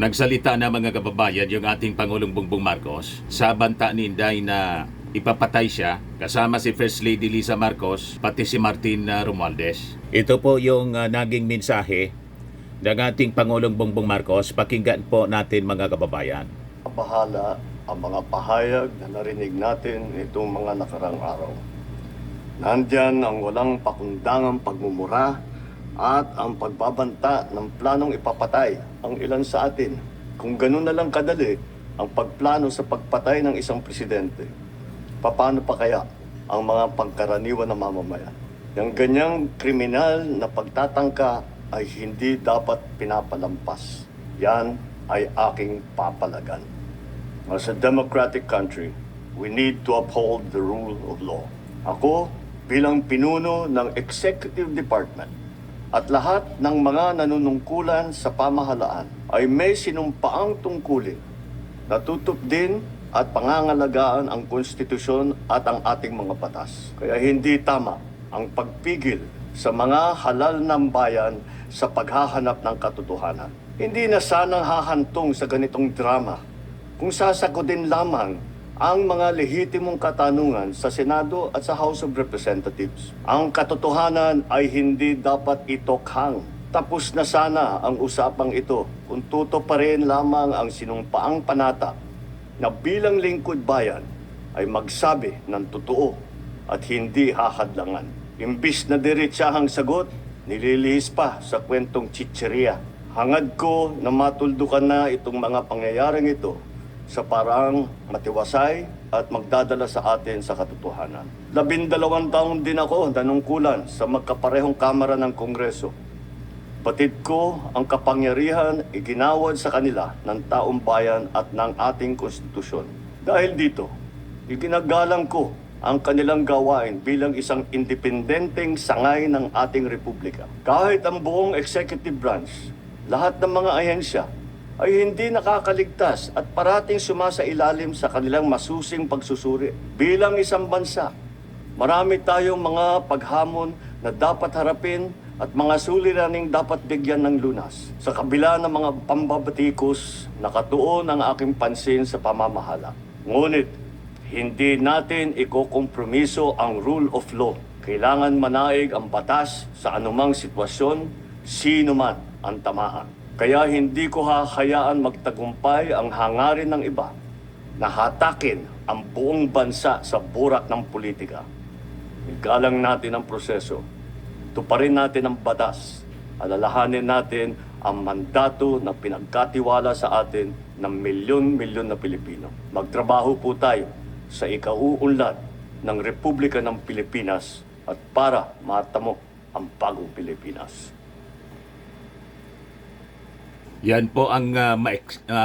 Nagsalita na mga kababayan yung ating Pangulong Bongbong Marcos sa banta ni Inday na ipapatay siya kasama si First Lady Lisa Marcos pati si Martin Romualdez. Ito po yung naging mensahe ng ating Pangulong Bongbong Marcos. Pakinggan po natin mga kababayan. Bahala ang mga pahayag na narinig natin itong mga nakarang araw. Nandyan ang walang pakundangang pagmumura at ang pagbabanta ng planong ipapatay ang ilan sa atin. Kung ganun na lang kadali ang pagplano sa pagpatay ng isang presidente, paano pa kaya ang mga pangkaraniwan na mamamayan? Yung ganyang kriminal na pagtatangka ay hindi dapat pinapalampas. Yan ay aking papalagan. As a democratic country, we need to uphold the rule of law. Ako, bilang pinuno ng Executive Department, at lahat ng mga nanunungkulan sa pamahalaan ay may sinumpaang tungkulin na tutup din at pangangalagaan ang konstitusyon at ang ating mga batas. Kaya hindi tama ang pagpigil sa mga halal ng bayan sa paghahanap ng katotohanan. Hindi na sanang hahantong sa ganitong drama kung sasagutin lamang ang mga lehitimong katanungan sa Senado at sa House of Representatives. Ang katotohanan ay hindi dapat itokhang. Tapos na sana ang usapang ito kung tutuparin lamang ang sinumpaang panata na bilang lingkod bayan ay magsabi ng totoo at hindi hahadlangan. Imbis na diretsahang sagot, nililihis pa sa kwentong chicheria. Hangad ko na matuldukan na itong mga pangyayaring ito sa parang matiwasay at magdadala sa atin sa katotohanan. 12 taon din ako nanungkulan sa magkaparehong kamara ng Kongreso. Batid ko ang kapangyarihan iginawad sa kanila ng taong bayan at ng ating konstitusyon. Dahil dito, iginagalang ko ang kanilang gawain bilang isang independenteng sangay ng ating republika. Kahit ang buong executive branch, lahat ng mga ahensya, ay hindi nakakaligtas at parating sumasailalim sa kanilang masusing pagsusuri. Bilang isang bansa, marami tayong mga paghamon na dapat harapin at mga suliraning dapat bigyan ng lunas. Sa kabila ng mga pambabatikos, nakatuon ang aking pansin sa pamamahala. Ngunit, hindi natin ikokompromiso ang rule of law. Kailangan manaig ang batas sa anumang sitwasyon, sino man ang tamaan. Kaya hindi ko hahayaan magtagumpay ang hangarin ng iba na hatakin ang buong bansa sa burak ng politika. Igalang natin ang proseso. Tuparin natin ang batas. Alalahanin natin ang mandato na pinagkatiwala sa atin ng milyon-milyon na Pilipino. Magtrabaho po tayo sa ikauunlad ng Republika ng Pilipinas at para matamo ang bagong Pilipinas. Yan po ang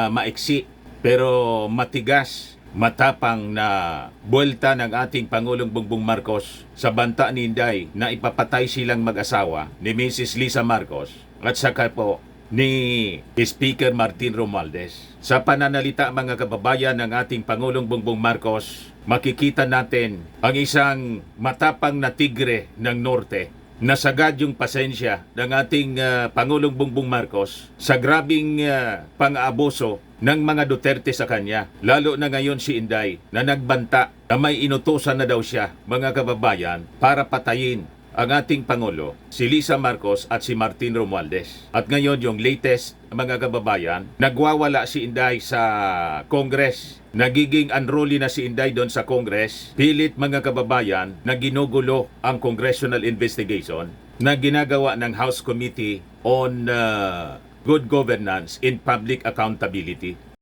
maiksi pero matigas, matapang na buwelta ng ating Pangulong Bongbong Marcos sa banta ni Inday na ipapatay silang mag-asawa ni Mrs. Lisa Marcos at saka po ni Speaker Martin Romualdez. Sa pananalita mga kababayan ng ating Pangulong Bongbong Marcos, makikita natin ang isang matapang na tigre ng Norte. Nasagad yung pasensya ng ating Pangulong Bongbong Marcos sa grabing pang-aabuso ng mga Duterte sa kanya. Lalo na ngayon si Inday na nagbanta na may inutusan na daw siya, mga kababayan, para patayin ang ating Pangulo, si Lisa Marcos at si Martin Romualdez. At ngayon yung latest, mga kababayan, nagwawala si Inday sa Congress. Nagiging unruly na si Inday doon sa Congress. Pilit mga kababayan na ginugulo ang congressional investigation na ginagawa ng House Committee on Good Governance and Public Accountability.